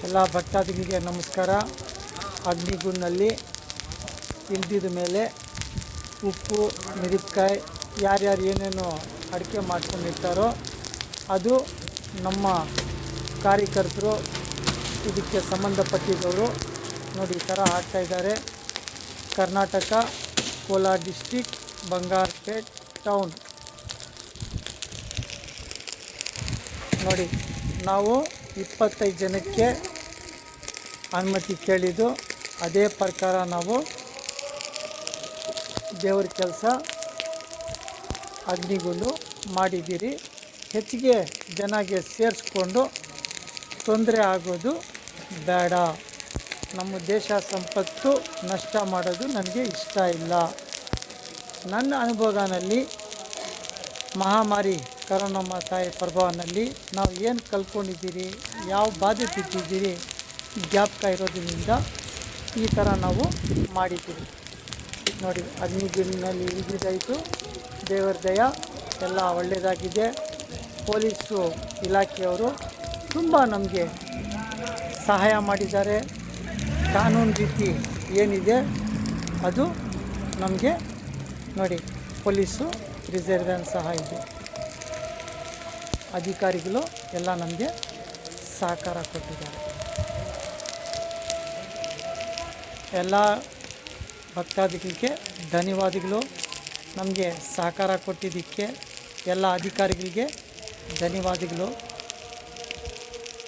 ಎಲ್ಲ ಭಕ್ತಾದಿಗಳಿಗೆ ನಮಸ್ಕಾರ. ಅಗ್ನಿಗುಂಡಲ್ಲಿ ಇಳಿದಿದ ಮೇಲೆ ಉಪ್ಪು ಮಿರಪಕಾಯಿ ಯಾರ್ಯಾರು ಏನೇನು ಅಡುಗೆ ಮಾಡ್ಕೊಂಡಿರ್ತಾರೋ ಅದು ನಮ್ಮ ಕಾರ್ಯಕರ್ತರು ಇದಕ್ಕೆ ಸಂಬಂಧಪಟ್ಟಿದ್ದವರು ನೋಡಿ ಈ ಥರ ಹಾಕ್ತಾಯಿದ್ದಾರೆ. Karnataka, Kolar district, Bangarapet town. ನೋಡಿ, ನಾವು 25 ಜನಕ್ಕೆ ಅನುಮತಿ ಕೇಳಿದ್ದು, ಅದೇ ಪ್ರಕಾರ ನಾವು ದೇವ್ರ ಕೆಲಸ ಅಗ್ನಿಗುಂಡು ಮಾಡಿದ್ದೀರಿ. ಹೆಚ್ಚಿಗೆ ಜನಗೆ ಸೇರಿಸ್ಕೊಂಡು ತೊಂದರೆ ಆಗೋದು ಬೇಡ. ನಮ್ಮ ದೇಶ ಸಂಪತ್ತು ನಷ್ಟ ಮಾಡೋದು ನನಗೆ ಇಷ್ಟ ಇಲ್ಲ. ನನ್ನ ಅನುಭವನಲ್ಲಿ ಮಹಾಮಾರಿ ಕರೋನಾ ತಾಯಿ ಪ್ರಭಾವನಲ್ಲಿ ನಾವು ಏನು ಕಲ್ತ್ಕೊಂಡಿದ್ದೀರಿ, ಯಾವ ಬಾಧೆ ಬಿದ್ದಿದ್ದೀರಿ ಜ್ಞಾಪಕ ಇರೋದ್ರಿಂದ ಈ ಥರ ನಾವು ಮಾಡಿದ್ದೀವಿ. ನೋಡಿ, ಅಗ್ನಿಗುಂಡಿನಲ್ಲಿ ಇಳಿದಿದ್ದಾಯಿತು. ದೇವರ ದಯ ಎಲ್ಲ ಒಳ್ಳೆಯದಾಗಿದೆ. ಪೊಲೀಸು ಇಲಾಖೆಯವರು ತುಂಬ ನಮಗೆ ಸಹಾಯ ಮಾಡಿದ್ದಾರೆ. ಕಾನೂನು ರೀತಿ ಏನಿದೆ ಅದು ನಮಗೆ ನೋಡಿ, ಪೊಲೀಸು ರಿಸರ್ವ್ ಸಹ ಇದೆ. ಅಧಿಕಾರಿಗಳು ಎಲ್ಲ ನಮಗೆ ಸಹಕಾರ ಕೊಟ್ಟಿದ್ದಾರೆ. ಎಲ್ಲ ಭಕ್ತಾದಿಗಳಿಗೆ ಧನ್ಯವಾದಗಳು. ನಮಗೆ ಸಹಕಾರ ಕೊಟ್ಟಿದ್ದಕ್ಕೆ ಎಲ್ಲ ಅಧಿಕಾರಿಗಳಿಗೆ ಧನ್ಯವಾದಗಳು.